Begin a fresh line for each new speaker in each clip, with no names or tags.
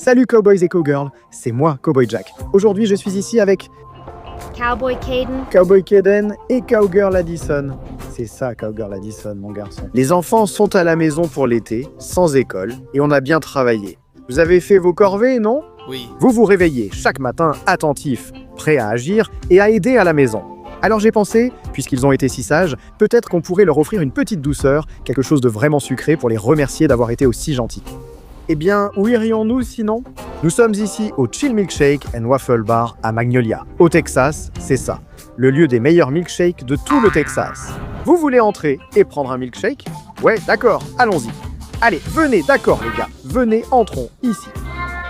Salut cowboys et cowgirls, c'est moi, Cowboy Jack. Aujourd'hui, je suis ici avec
Cowboy Caden.
Cowboy Kaden et Cowgirl Addison. C'est ça, Cowgirl Addison, mon garçon. Les enfants sont à la maison pour l'été, sans école, et on a bien travaillé. Vous avez fait vos corvées, non?
Oui.
Vous vous réveillez chaque matin attentifs, prêts à agir et à aider à la maison. Alors j'ai pensé, puisqu'ils ont été si sages, peut-être qu'on pourrait leur offrir une petite douceur, quelque chose de vraiment sucré pour les remercier d'avoir été aussi gentils. Eh bien, où irions-nous sinon? Nous sommes ici au Chill Milkshake and Waffle Bar à Magnolia. Au Texas, c'est ça, le lieu des meilleurs milkshakes de tout le Texas. Vous voulez entrer et prendre un milkshake? Ouais, d'accord, allons-y. Allez, venez, d'accord les gars, venez, entrons ici.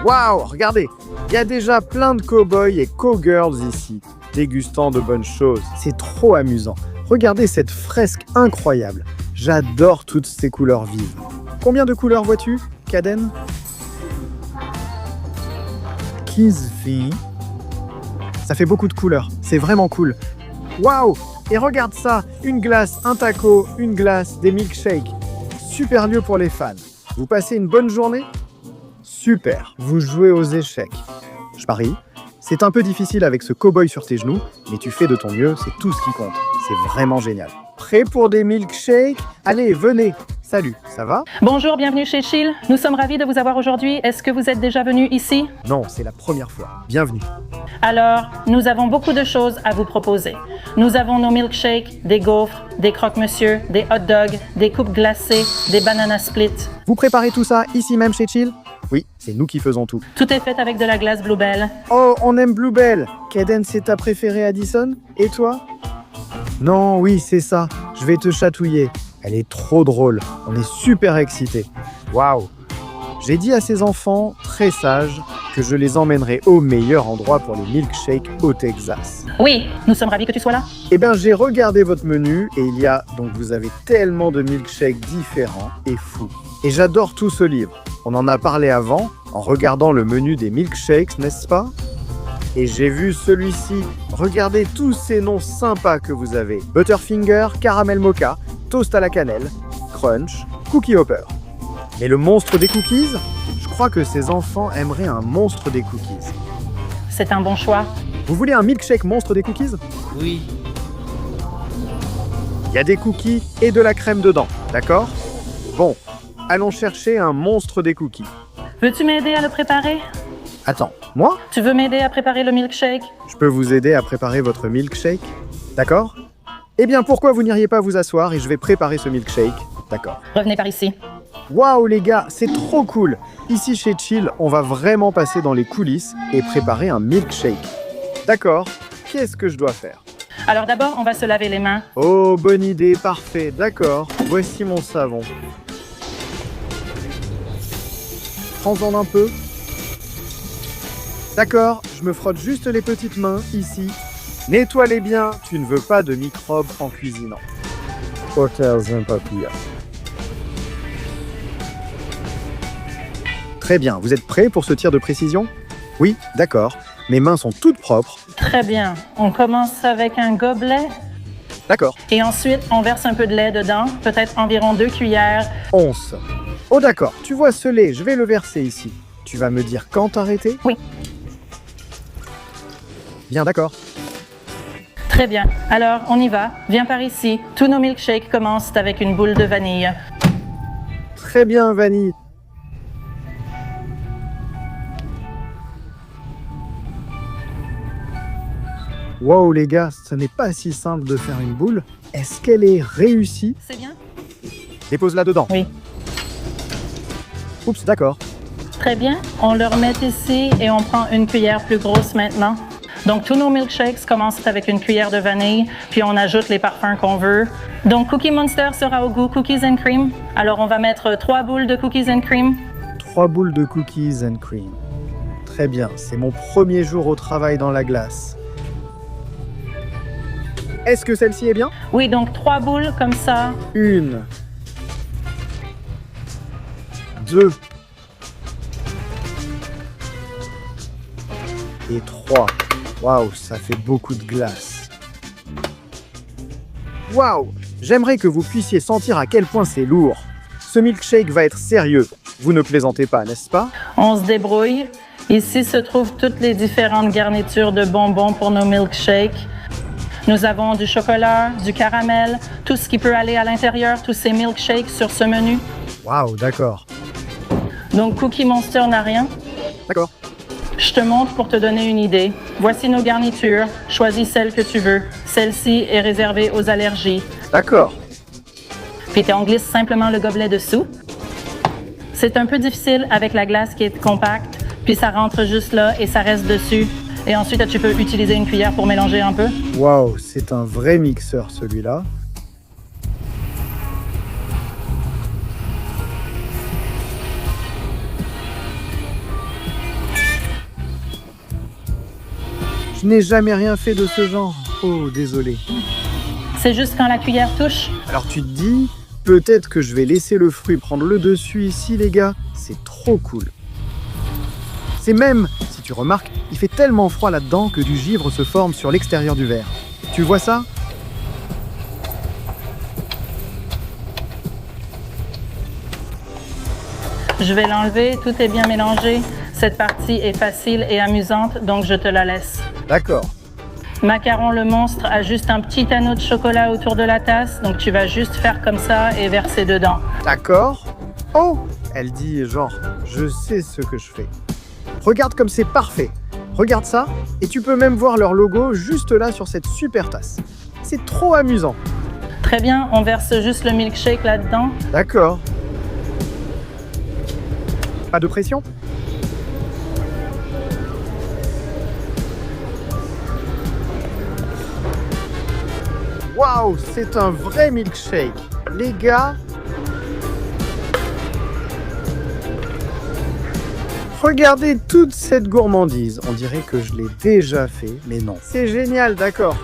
Waouh, regardez, il y a déjà plein de cowboys et cowgirls ici, dégustant de bonnes choses. C'est trop amusant. Regardez cette fresque incroyable. J'adore toutes ces couleurs vives. Combien de couleurs vois-tu, Kaden? Kizvi. Ça fait beaucoup de couleurs, c'est vraiment cool. Waouh! Et regarde ça, une glace, un taco, une glace, des milkshakes. Super lieu pour les fans. Vous passez une bonne journée? Super, vous jouez aux échecs. Je parie, c'est un peu difficile avec ce cow-boy sur tes genoux, mais tu fais de ton mieux, c'est tout ce qui compte. C'est vraiment génial. Prêt pour des milkshakes? Allez, venez. Salut, ça va?
Bonjour, bienvenue chez Chill. Nous sommes ravis de vous avoir aujourd'hui. Est-ce que vous êtes déjà venu ici?
Non, c'est la première fois. Bienvenue.
Alors, nous avons beaucoup de choses à vous proposer. Nous avons nos milkshakes, des gaufres, des croque-monsieur, des hot dogs, des coupes glacées, des banana splits.
Vous préparez tout ça ici même chez Chill? Oui, c'est nous qui faisons tout.
Tout est fait avec de la glace Bluebell.
Oh, on aime Bluebell. Kaden, c'est ta préférée, Addison? Et toi? Non, oui, c'est ça. Je vais te chatouiller. Elle est trop drôle. On est super excités. Waouh! J'ai dit à ces enfants, très sages, que je les emmènerai au meilleur endroit pour les milkshakes au Texas.
Oui, nous sommes ravis que tu sois là.
Eh bien, j'ai regardé votre menu et il y a, donc vous avez tellement de milkshakes différents et fous. Et j'adore tout ce livre. On en a parlé avant, en regardant le menu des milkshakes, n'est-ce pas? Et j'ai vu celui-ci. Regardez tous ces noms sympas que vous avez. Butterfinger, Caramel Mocha, Toast à la cannelle, Crunch, Cookie Hopper. Mais le monstre des cookies? Je crois que ces enfants aimeraient un monstre des cookies.
C'est un bon choix.
Vous voulez un milkshake monstre des cookies?
Oui.
Il y a des cookies et de la crème dedans, d'accord? Bon, allons chercher un monstre des cookies.
Veux-tu m'aider à le préparer?
Attends, moi?
Tu veux m'aider à préparer le milkshake?
Je peux vous aider à préparer votre milkshake, d'accord? Eh bien, pourquoi vous n'iriez pas vous asseoir et je vais préparer ce milkshake, d'accord?
Revenez par ici.
Waouh les gars, c'est trop cool! Ici chez Chill, on va vraiment passer dans les coulisses et préparer un milkshake. D'accord, qu'est-ce que je dois faire?
Alors d'abord, on va se laver les mains.
Oh, bonne idée, parfait, d'accord. Voici mon savon. Prends-en un peu. D'accord, je me frotte juste les petites mains, ici. Nettoie-les bien, tu ne veux pas de microbes en cuisinant. Hotels and papilla. Très bien, vous êtes prêts pour ce tir de précision? Oui, d'accord. Mes mains sont toutes propres.
Très bien. On commence avec un gobelet.
D'accord.
Et ensuite, on verse un peu de lait dedans, peut-être environ 2 cuillères.
Once. Oh d'accord, tu vois ce lait, je vais le verser ici. Tu vas me dire quand arrêter?
Oui.
Bien, d'accord.
Très bien. Alors, on y va. Viens par ici. Tous nos milkshakes commencent avec une boule de vanille.
Très bien, Vanille. Wow, les gars, ce n'est pas si simple de faire une boule. Est-ce qu'elle est réussie?
C'est bien?
Dépose-la dedans.
Oui.
Oups, d'accord.
Très bien. On le remet ici et on prend une cuillère plus grosse maintenant. Donc, tous nos milkshakes commencent avec une cuillère de vanille, puis on ajoute les parfums qu'on veut. Donc, Cookie Monster sera au goût cookies and cream. Alors, on va mettre 3 boules de cookies and cream.
3 boules de cookies and cream. Très bien, c'est mon premier jour au travail dans la glace. Est-ce que celle-ci est bien?
Oui, donc 3 boules comme ça.
1, 2 et 3. Waouh, ça fait beaucoup de glace. Waouh, j'aimerais que vous puissiez sentir à quel point c'est lourd. Ce milkshake va être sérieux. Vous ne plaisantez pas, n'est-ce pas?
On se débrouille. Ici se trouvent toutes les différentes garnitures de bonbons pour nos milkshakes. Nous avons du chocolat, du caramel, tout ce qui peut aller à l'intérieur, tous ces milkshakes sur ce menu.
Waouh, d'accord.
Donc Cookie Monster n'a rien.
D'accord.
Je te montre pour te donner une idée. Voici nos garnitures. Choisis celle que tu veux. Celle-ci est réservée aux allergies.
D'accord.
Puis tu en glisses simplement le gobelet dessous. C'est un peu difficile avec la glace qui est compacte. Puis ça rentre juste là et ça reste dessus. Et ensuite, tu peux utiliser une cuillère pour mélanger un peu.
Waouh, c'est un vrai mixeur celui-là. Je n'ai jamais rien fait de ce genre. Oh, désolé.
C'est juste quand la cuillère touche.
Alors tu te dis, peut-être que je vais laisser le fruit prendre le dessus ici, les gars. C'est trop cool. C'est même, si tu remarques, il fait tellement froid là-dedans que du givre se forme sur l'extérieur du verre. Tu vois ça?
Je vais l'enlever, tout est bien mélangé. Cette partie est facile et amusante, donc je te la laisse.
D'accord.
Macaron le monstre a juste un petit anneau de chocolat autour de la tasse, donc tu vas juste faire comme ça et verser dedans.
D'accord. Oh, elle dit genre, je sais ce que je fais. Regarde comme c'est parfait. Regarde ça, et tu peux même voir leur logo juste là sur cette super tasse. C'est trop amusant.
Très bien, on verse juste le milkshake là-dedans.
D'accord. Pas de pression? Waouh, c'est un vrai milkshake. Les gars, regardez toute cette gourmandise. On dirait que je l'ai déjà fait, mais non. C'est génial, d'accord.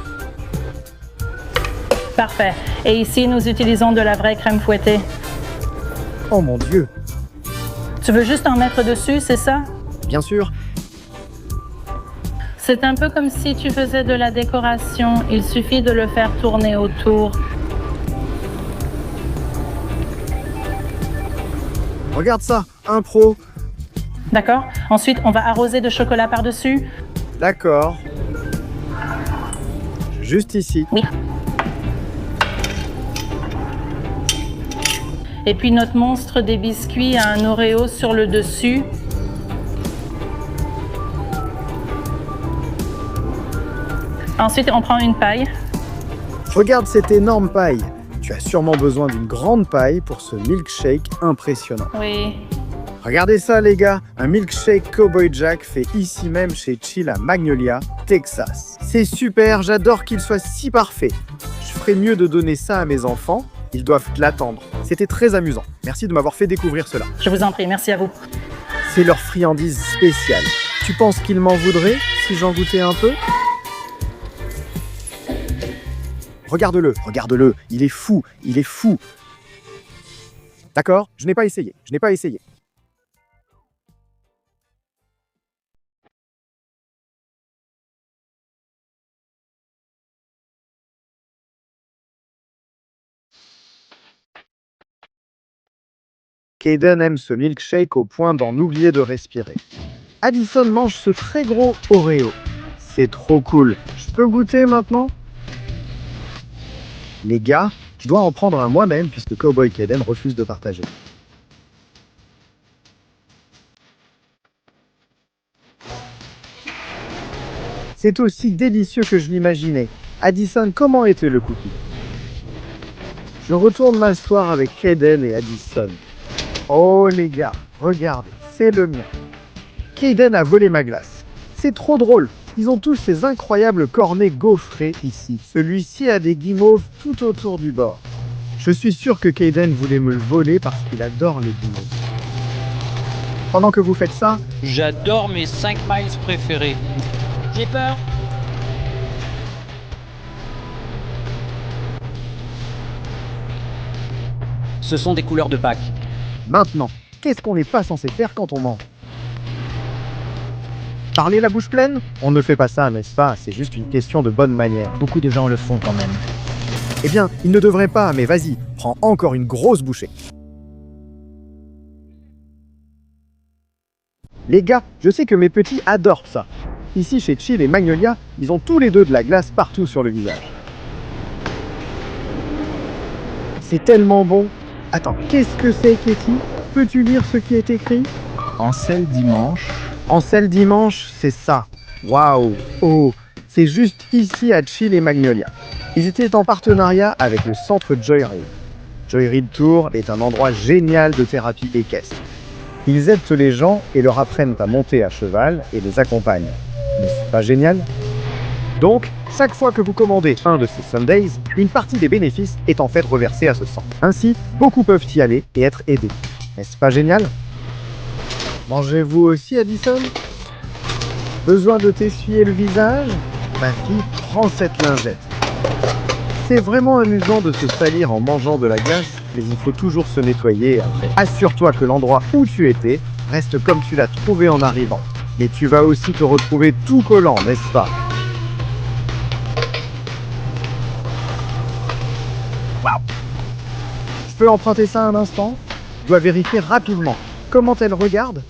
Parfait. Et ici, nous utilisons de la vraie crème fouettée.
Oh mon Dieu.
Tu veux juste en mettre dessus, c'est ça?
Bien sûr.
C'est un peu comme si tu faisais de la décoration. Il suffit de le faire tourner autour.
Regarde ça, un pro.
D'accord? Ensuite, on va arroser de chocolat par-dessus.
D'accord. Juste ici.
Oui. Et puis notre monstre des biscuits a un Oreo sur le dessus. Ensuite, on prend une paille.
Regarde cette énorme paille. Tu as sûrement besoin d'une grande paille pour ce milkshake impressionnant.
Oui.
Regardez ça les gars, un milkshake Cowboy Jack fait ici même chez Chill à Magnolia, Texas. C'est super, j'adore qu'il soit si parfait. Je ferais mieux de donner ça à mes enfants, ils doivent l'attendre. C'était très amusant, merci de m'avoir fait découvrir cela.
Je vous en prie, merci à vous.
C'est leur friandise spéciale. Tu penses qu'ils m'en voudraient si j'en goûtais un peu? Regarde-le, regarde-le, il est fou, il est fou. D'accord, je n'ai pas essayé. Kaden aime ce milkshake au point d'en oublier de respirer. Addison mange ce très gros Oreo. C'est trop cool. Je peux goûter maintenant? Les gars, je dois en prendre un moi-même puisque Cowboy Kaden refuse de partager. C'est aussi délicieux que je l'imaginais. Addison, comment était le cookie? Je retourne m'asseoir avec Kaden et Addison. Oh les gars, regardez, c'est le mien. Kaden a volé ma glace. C'est trop drôle. Ils ont tous ces incroyables cornets gaufrés ici. Celui-ci a des guimauves tout autour du bord. Je suis sûr que Kaden voulait me le voler parce qu'il adore les guimauves. Pendant que vous faites ça,
J'adore mes 5 miles préférés. J'ai peur. Ce sont des couleurs de Pâques.
maintenant, qu'est-ce qu'on n'est pas censé faire quand on mange? Parler la bouche pleine? On ne fait pas ça, n'est-ce pas? C'est juste une question de bonne manière.
Beaucoup de gens le font quand même.
Eh bien, il ne devrait pas, mais vas-y, prends encore une grosse bouchée. Les gars, je sais que mes petits adorent ça. Ici, chez Chill et Magnolia, ils ont tous les deux de la glace partout sur le visage. C'est tellement bon. Attends, qu'est-ce que c'est, Katie? Peux-tu lire ce qui est écrit?
Ansel dimanche.
Ansel dimanche, c'est ça. Waouh! Oh, c'est juste ici à Chill et Magnolia. Ils étaient en partenariat avec le centre Joyride. Joyride Tour est un endroit génial de thérapie équestre. Ils aident les gens et leur apprennent à monter à cheval et les accompagnent. N'est-ce pas génial? Donc, chaque fois que vous commandez un de ces Sundays, une partie des bénéfices est en fait reversée à ce centre. Ainsi, beaucoup peuvent y aller et être aidés. N'est-ce pas génial? Mangez-vous aussi, Addison? Besoin de t'essuyer le visage? Ma fille, prends cette lingette. C'est vraiment amusant de se salir en mangeant de la glace, mais il faut toujours se nettoyer après. Assure-toi que l'endroit où tu étais reste comme tu l'as trouvé en arrivant. Mais tu vas aussi te retrouver tout collant, n'est-ce pas? Waouh! Je peux emprunter ça un instant? Je dois vérifier rapidement. Comment elle regarde?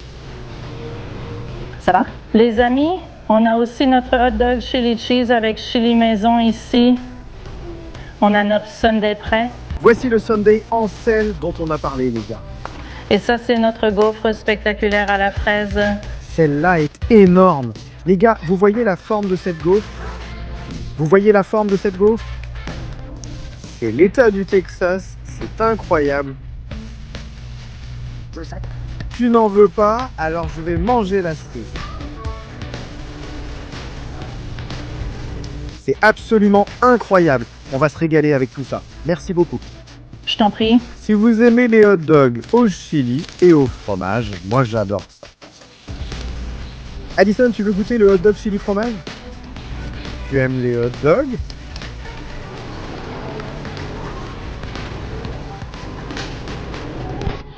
Ça va? Les amis, on a aussi notre hot dog chili cheese avec chili maison ici. On a notre sundae prêt.
Voici le sundae en sel dont on a parlé, les gars.
Et ça, c'est notre gaufre spectaculaire à la fraise.
Celle-là est énorme. Les gars, vous voyez la forme de cette gaufre? Vous voyez la forme de cette gaufre? C'est l'État du Texas, c'est incroyable. Tu n'en veux pas, alors je vais manger la cerise. C'est absolument incroyable. On va se régaler avec tout ça. Merci beaucoup.
Je t'en prie.
Si vous aimez les hot dogs au chili et au fromage, moi j'adore ça. Addison, tu veux goûter le hot dog chili fromage? Tu aimes les hot dogs?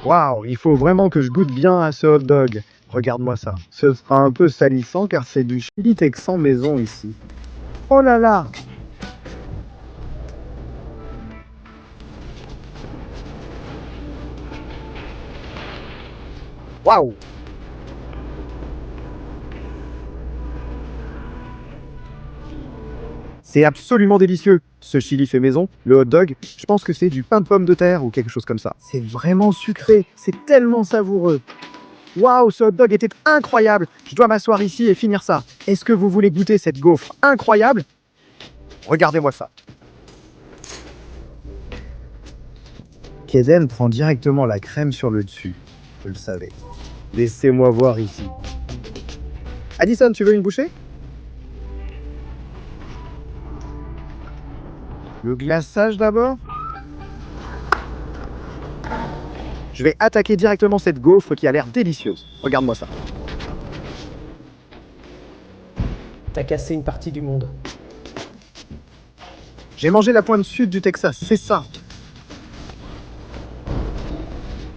Waouh, il faut vraiment que je goûte bien à ce hot dog. Regarde-moi ça. Ce sera un peu salissant car c'est du chili texan maison ici. Oh là là! Waouh! C'est absolument délicieux. Ce chili fait maison, le hot dog, je pense que c'est du pain de pomme de terre ou quelque chose comme ça. C'est vraiment sucré, c'est tellement savoureux. Waouh, ce hot dog était incroyable. Je dois m'asseoir ici et finir ça. Est-ce que vous voulez goûter cette gaufre incroyable? Regardez-moi ça. Kaden prend directement la crème sur le dessus. Je le savais. Laissez-moi voir ici. Addison, tu veux une bouchée? Le glaçage d'abord. Je vais attaquer directement cette gaufre qui a l'air délicieuse. Regarde-moi ça.
T'as cassé une partie du monde.
J'ai mangé la pointe sud du Texas, c'est ça.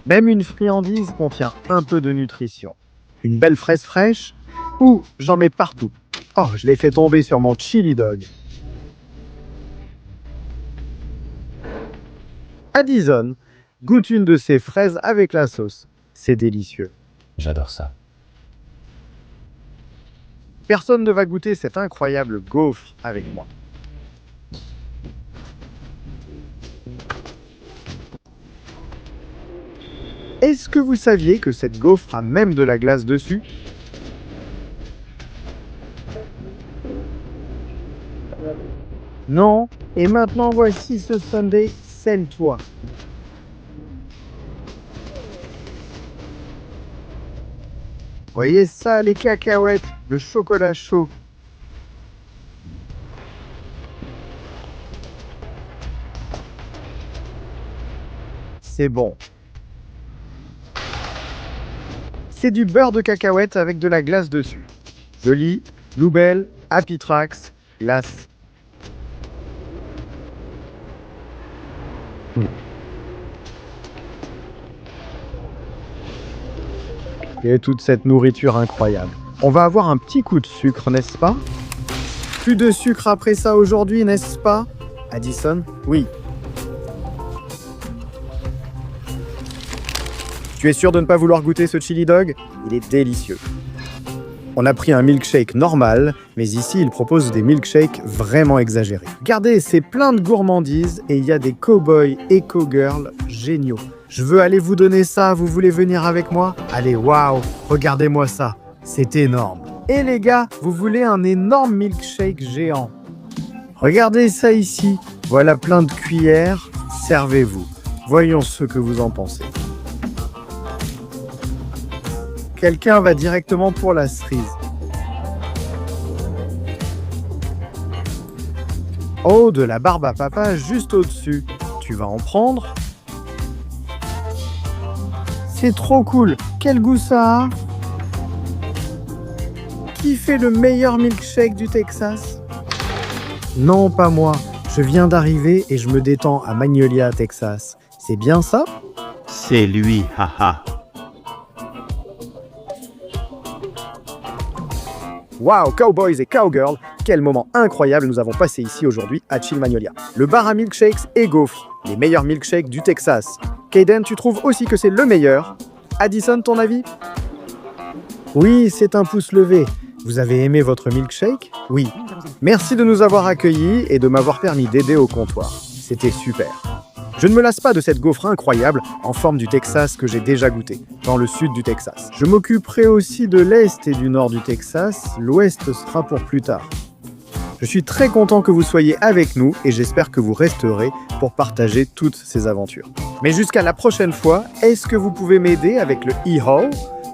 Même une friandise contient un peu de nutrition. Une belle fraise fraîche, ou j'en mets partout. Oh, je l'ai fait tomber sur mon chili dog. Addison goûte une de ces fraises avec la sauce. C'est délicieux.
J'adore ça.
Personne ne va goûter cette incroyable gaufre avec moi. Est-ce que vous saviez que cette gaufre a même de la glace dessus? Non. Et maintenant voici ce sundae, scelle-toi. Voyez ça, les cacahuètes, le chocolat chaud. C'est bon. C'est du beurre de cacahuète avec de la glace dessus. Joli, Bluebell, Happy Tracks, glace. Et toute cette nourriture incroyable. On va avoir un petit coup de sucre, n'est-ce pas? Plus de sucre après ça aujourd'hui, n'est-ce pas? Addison? Oui. Tu es sûr de ne pas vouloir goûter ce chili dog? Il est délicieux. On a pris un milkshake normal, mais ici, il propose des milkshakes vraiment exagérés. Regardez, c'est plein de gourmandises et il y a des cowboys et cowgirls géniaux. Je veux aller vous donner ça, vous voulez venir avec moi? Allez, waouh, regardez-moi ça, c'est énorme. Et les gars, vous voulez un énorme milkshake géant? Regardez ça ici, voilà plein de cuillères, servez-vous. Voyons ce que vous en pensez. Quelqu'un va directement pour la cerise. Oh, de la barbe à papa juste au-dessus. Tu vas en prendre? C'est trop cool. Quel goût ça a? Qui fait le meilleur milkshake du Texas? Non, pas moi. Je viens d'arriver et je me détends à Magnolia, Texas. C'est bien ça?
C'est lui, haha.
Wow, cowboys et cowgirls, quel moment incroyable nous avons passé ici aujourd'hui à Chill Magnolia. Le bar à milkshakes et gaufres, les meilleurs milkshakes du Texas. Kaden, tu trouves aussi que c'est le meilleur? Addison, ton avis? Oui, c'est un pouce levé. Vous avez aimé votre milkshake? Oui. Merci de nous avoir accueillis et de m'avoir permis d'aider au comptoir. C'était super. Je ne me lasse pas de cette gaufre incroyable en forme du Texas que j'ai déjà goûté, dans le sud du Texas. Je m'occuperai aussi de l'est et du nord du Texas, l'ouest sera pour plus tard. Je suis très content que vous soyez avec nous et j'espère que vous resterez pour partager toutes ces aventures. Mais jusqu'à la prochaine fois, est-ce que vous pouvez m'aider avec le e-haul?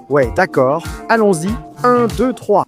Ouais, d'accord, allons-y, 1, 2, 3.